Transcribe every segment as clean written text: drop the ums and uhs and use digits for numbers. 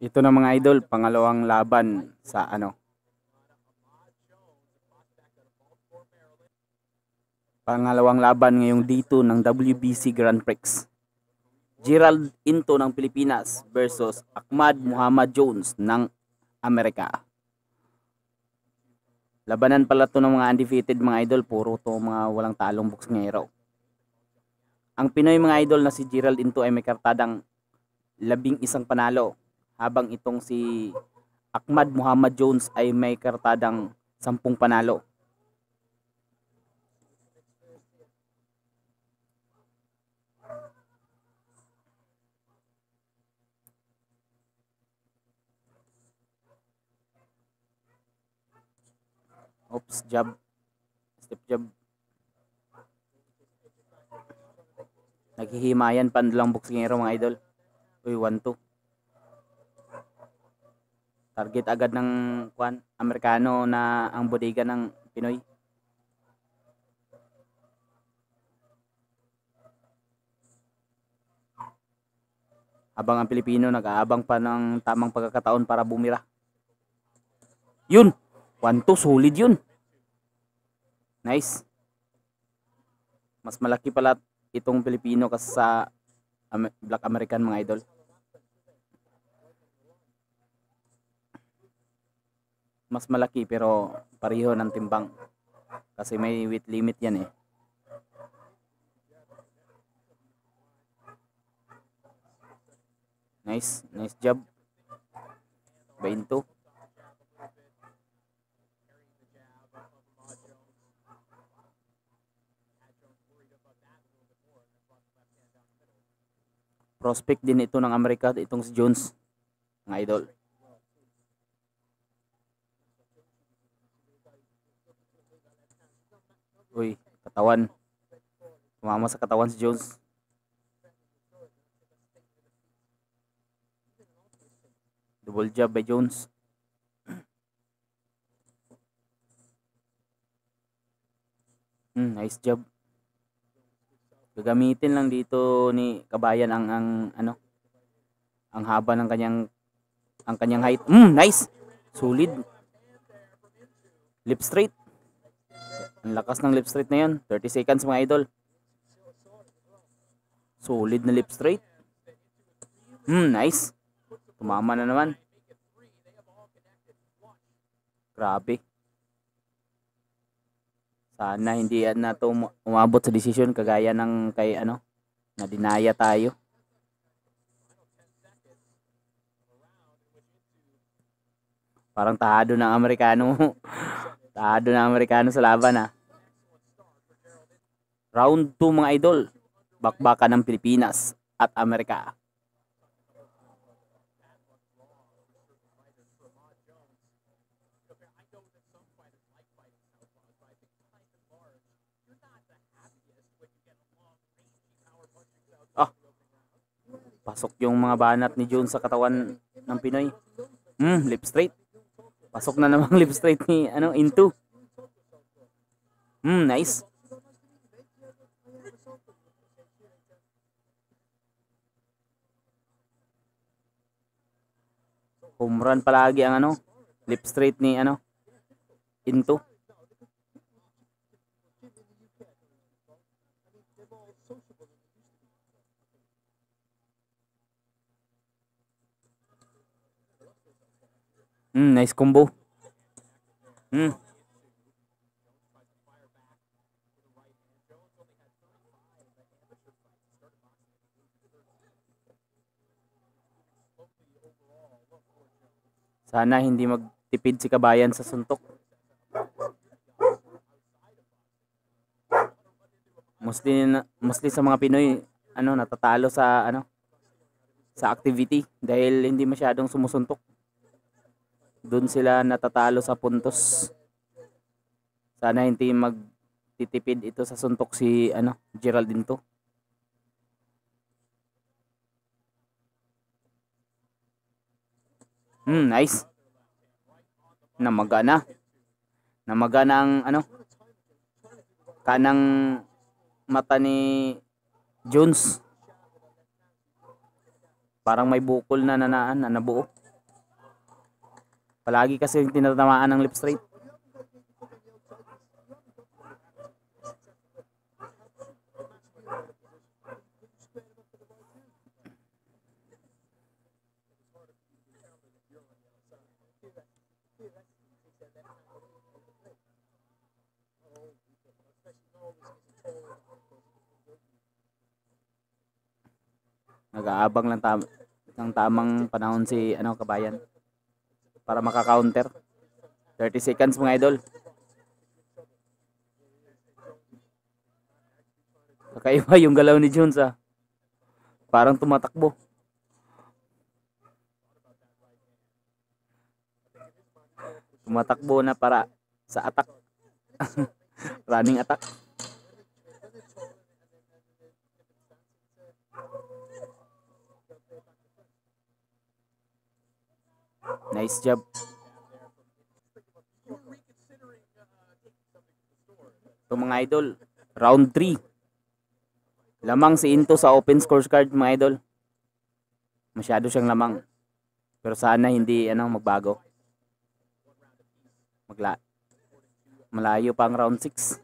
Ito na mga idol, pangalawang laban sa pangalawang laban ngayong dito ng WBC Grand Prix. Gerald Into ng Pilipinas versus Ahmad Muhammad Jones ng Amerika. Labanan pala to ng mga undefeated mga idol, puro to mga walang talong boksingero. Ang Pinoy mga idol na si Gerald Into ay may kartadang 11 panalo, habang itong si Ahmad Muhammad Jones ay may kartadang 10 panalo. Oops, jab. Step jab. Naghihimayan pa lang boksingero mga idol. Uy, 1-2. Target agad ng Amerikano na ang bodega ng Pinoy. Habang ang Pilipino nag-aabang pa ng tamang pagkakataon para bumira. Yun! 1-2, solid yun. Nice. Mas malaki pala itong Pilipino kasi sa Black American mga idol. Mas malaki pero pareho ng timbang. Kasi may weight limit yan eh. Nice, nice job. 20. Prospect din ito ng Amerika, itong si Jones, mga idol. Uy, katawan. Tumama sa katawan si Jones. Double jab by Jones. Nice job. Gagamitin lang dito ni Kabayan ang haba ng kanyang height. Nice. Solid. Lip straight. Ang lakas ng lip straight na 'yon. 30 seconds mga idol. Solid na lip straight. Nice. Tumama na naman. Grabe. Sana hindi na to umabot sa desisyon kagaya ng kay na dinaya tayo. Parang tahado ng Amerikano. Tahado ng Amerikano sa laban . Round 2 mga idol. Bakbakan ng Pilipinas at Amerika. Pasok yung mga banat ni Jones sa katawan ng Pinoy. Lip straight. Pasok na namang lip straight ni Into. Nice. Home run palagi ang lip straight ni Into. Nice combo. Sana hindi magtipid si Kabayan sa suntok. Mostly sa mga Pinoy natatalo sa sa activity dahil hindi masyadong sumusuntok. Doon sila natatalo sa puntos. Sana hindi magtitipid ito sa suntok si Gerald Into. Nice. Namaga na ang kanang mata ni Jones. Parang may bukol na nabuo. Palagi kasi yung tinatamaan ng left straight. Nag-aabang lang ng tamang panahon si ano kabayan para maka-counter. 30 seconds mga idol. Kakaiba yung galaw ni Jones ah. Parang tumatakbo. Tumatakbo na para sa attack. Running attack. Nice job. Ito mga idol, round 3. Lamang si Into sa open scorecard mga idol. Masyado siyang lamang. Pero sana hindi magbago. Malayo pa ang round 6.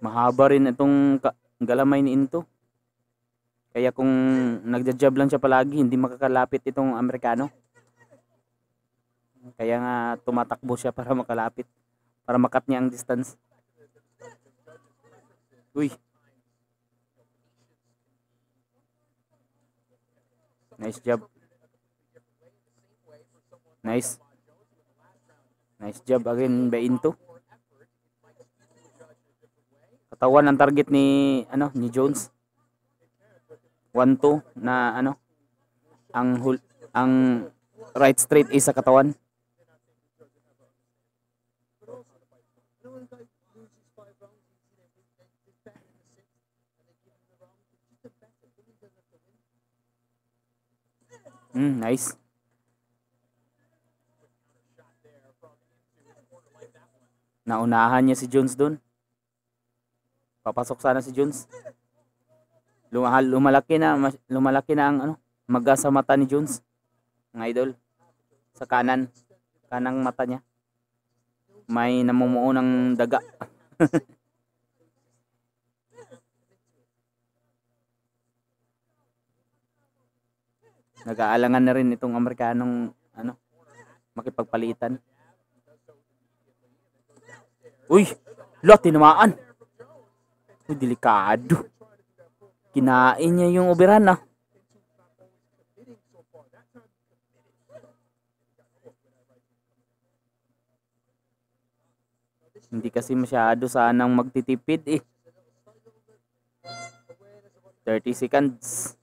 Mahaba rin itong galamay ni Into. Kaya kung nagja-jab lang siya palagi, hindi makakalapit itong Amerikano. Kaya nga tumatakbo siya para makalapit. Para makat niya ang distance. Uy. Nice job. Nice. Nice job again by Into. Katawan ang target ni Jones. 1-2 na ang right straight is sa katawan. Nice. Naunahan niya si Jones doon. Papasok sana si Jones. Lumalaki na ang maga sa mata ni Jones. Mga idol. Sa kanang mata niya. May namumuo ng daga. Nag-aalangan na rin itong Amerikanong makipagpalitan. Uy, tinamaan. Uy, delikado. Kinain niya yung overhand ah. Hindi kasi masyado sanang magtitipid eh. 30 seconds.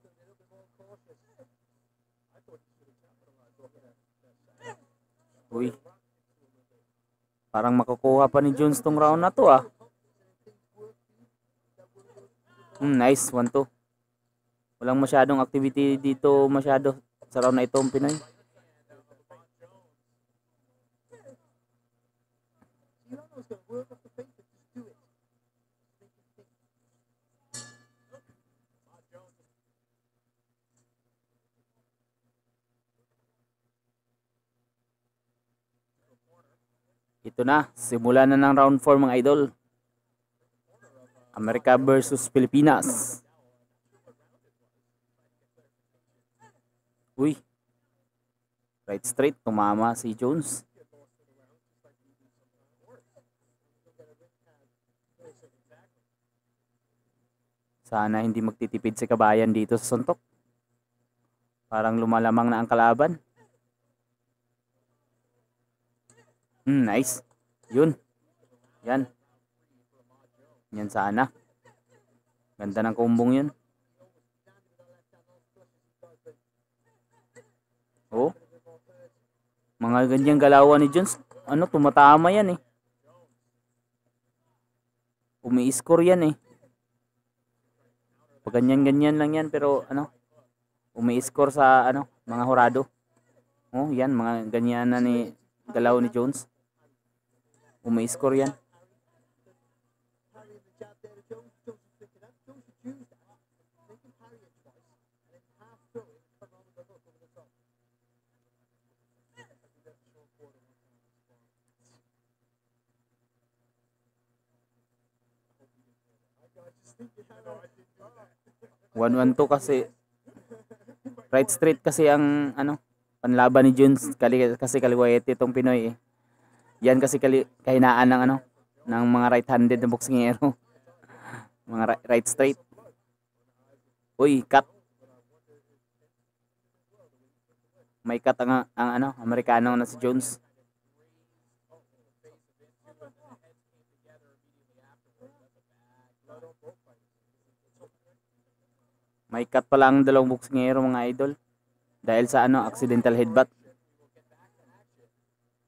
Uy. Parang makukuha pa ni Jones tong round na to ah. Nice, 1-2. Walang masyadong activity dito sa round na ito ang Pinoy. Ito na, simula na ng round 4 mga idol. Amerika versus Pilipinas. Uy. Right straight, tumama si Jones. Sana hindi magtitipid si kabayan dito sa suntok. Parang lumalamang na ang kalaban. Nice. Yun. Yan. Yan sana. Ganda ng kumbong yun. Oh. Mga ganyang galawan ni Jones. Tumatama yan eh. Umi-score yan eh. Pag ganyan-ganyan lang yan pero ano, umi-score sa ano, mga hurado. Oh, yan mga ganyan na ni galaw ni Jones. Umi-score yan. One one two kasi right straight kasi ang ano panlaban ni Jones kasi kaliwete itong Pinoy eh. Yan kasi kahinaan ng ano ng mga right-handed na boksingero. Mga right straight. Uy, cut. May cut ang ano, Amerikano na si Jones. May cut pala ang dalawang boksingero mga idol. Dahil sa ano, accidental headbutt.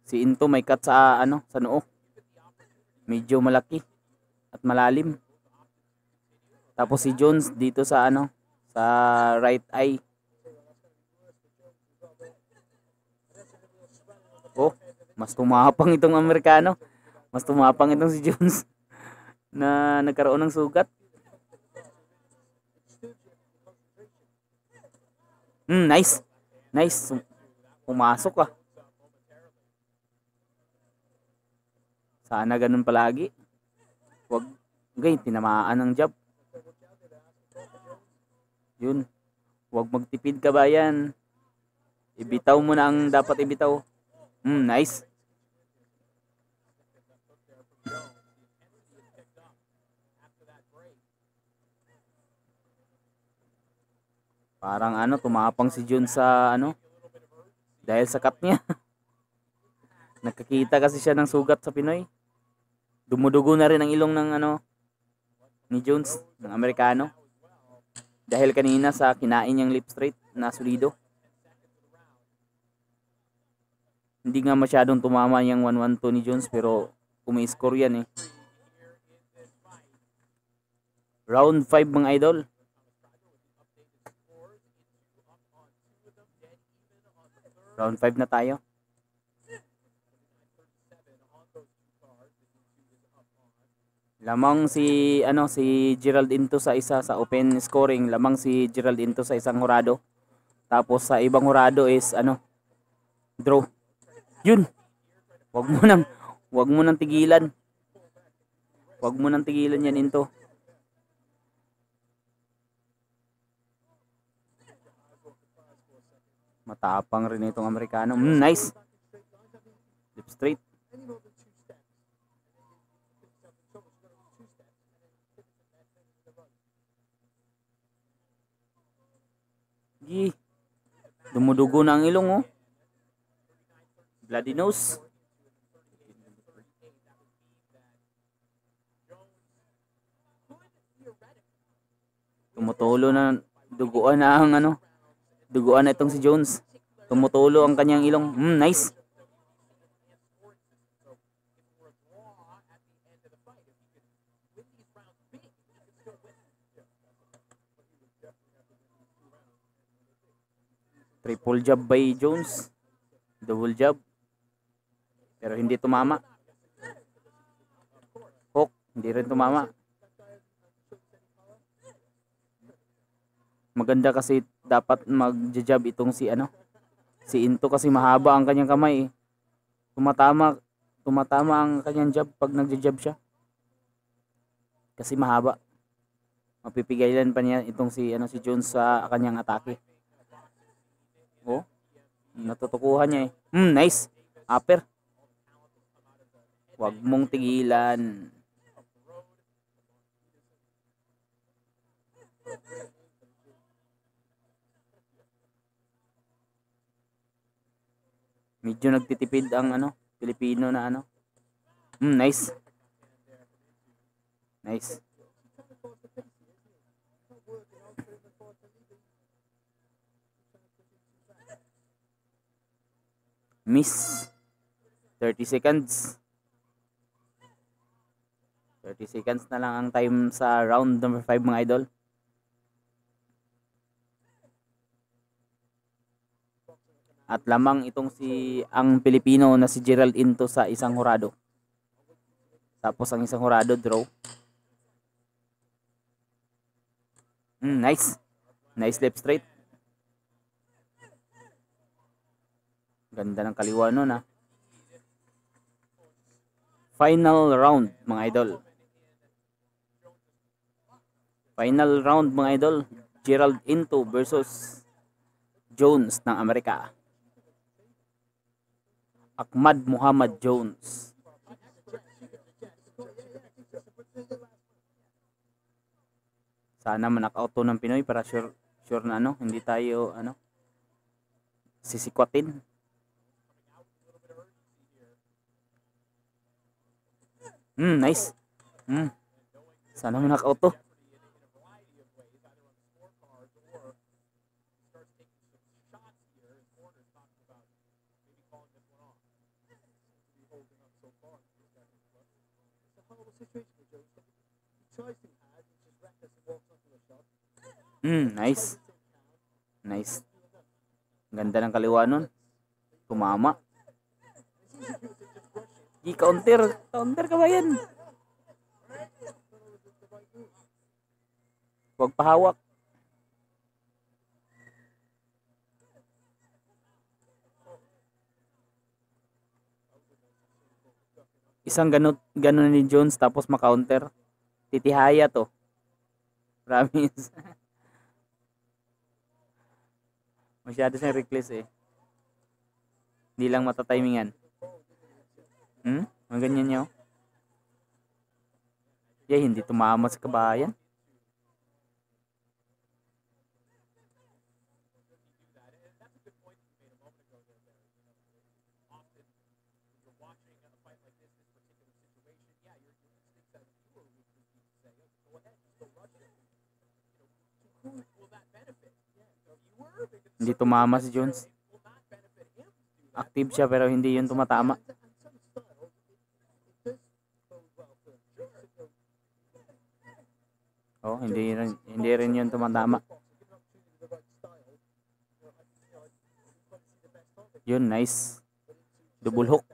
Si Into may cut sa ano, sa noo. Medyo malaki at malalim. Tapos si Jones dito sa ano, sa right eye. Oh, mas tumapang itong Amerikano. Mas tumapang itong si Jones na nagkaroon ng sugat. Nice. Nice. Pumasok ah. Sana ganun palagi. Wag tinamaan ng jab. Yun. Wag magtipid ka bayan. Ibitaw mo na ang dapat ibitaw. Nice. Parang ano, tumapang si Jun sa ano, dahil sa cut niya. Nakakita kasi siya ng sugat sa Pinoy. Dumudugo na rin ang ilong ng ano, ni Jones, ng Amerikano. Dahil kanina sa kinain niyang lip straight na solido. Hindi nga masyadong tumama yung 1-1-2 ni Jones pero umi-score yan eh. Round 5 mga idol. Round 5 na tayo. Lamang si Gerald Into sa isa sa open scoring, lamang si Gerald Into sa isang hurado. Tapos sa ibang hurado is draw. Yun. Wag mo nang tigilan. Wag mo nang tigilan yan Into. Matapang rin itong Amerikano. Nice. Lip straight. Dumudugo na ang ilong oh. Bloody nose. Tumutulo na duguan na ang ano. Duguan na itong si Jones. Tumutulo ang kanyang ilong. Nice. Triple jab by Jones. Double jab. Pero hindi tumama. Hook. Hindi rin tumama. Maganda kasi dapat mag-jab itong si Into kasi mahaba ang kanyang kamay eh. Tumatama ang kanyang jab pag nagja-jab siya. Kasi mahaba. Mapipigilan pa niya itong si Jones sa kanyang atake. Oh. Natutukuhan niya eh. Nice. Upper. Wag mong tigilan. Medyo nagtitipid ang Pilipino na nice. Nice. Miss. 30 seconds. 30 seconds na lang ang time sa round number 5 mga idol. At lamang itong si ang Pilipino na si Gerald Into sa isang hurado. Tapos ang isang hurado draw. Nice. Nice left straight. Ganda ng kaliwa nun ah. Final round mga idol. Final round mga idol. Gerald Into versus Jones ng Amerika. Ahmad Muhammad Jones. Sana ma-knockout to ng Pinoy para sure na ano, hindi tayo ano sisikwatin. Nice. Sana ma-knockout to. Nice. Nice. Ganda ng kaliwa nun. Tumama. I-counter. Counter ka ba yan? Huwag pahawak. Isang ganun ni Jones tapos ma-counter. Titihaya to. Promise. Masyado siyang reckless eh. Hindi lang matatimingan. Ang ganyan niyo. Hindi tumama sa kabayan. Hindi tumama si Jones. Active siya pero hindi yun tumatama. Hindi rin yun tumatama. Yun, nice. Double hook.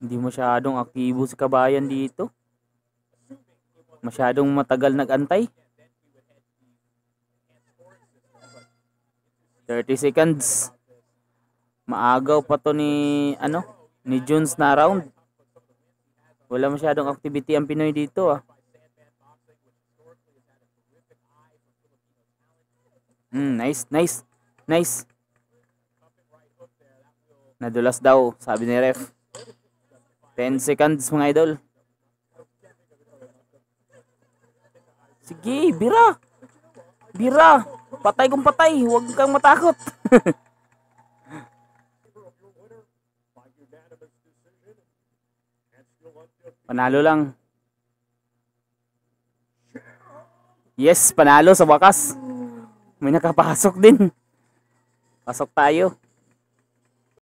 Hindi masyadong aktibo si kabayan dito. Masyadong matagal nag-antay. 30 seconds. Maagaw pa to ni Jones na round. Wala masyadong activity ang Pinoy dito ah. Nice. Nadulas daw, sabi ni ref. 10 seconds mga idol. Sige, bira. Patay kung patay. Huwag kang matakot. Panalo lang. Yes, panalo sa wakas. May nakapasok din. Pasok tayo.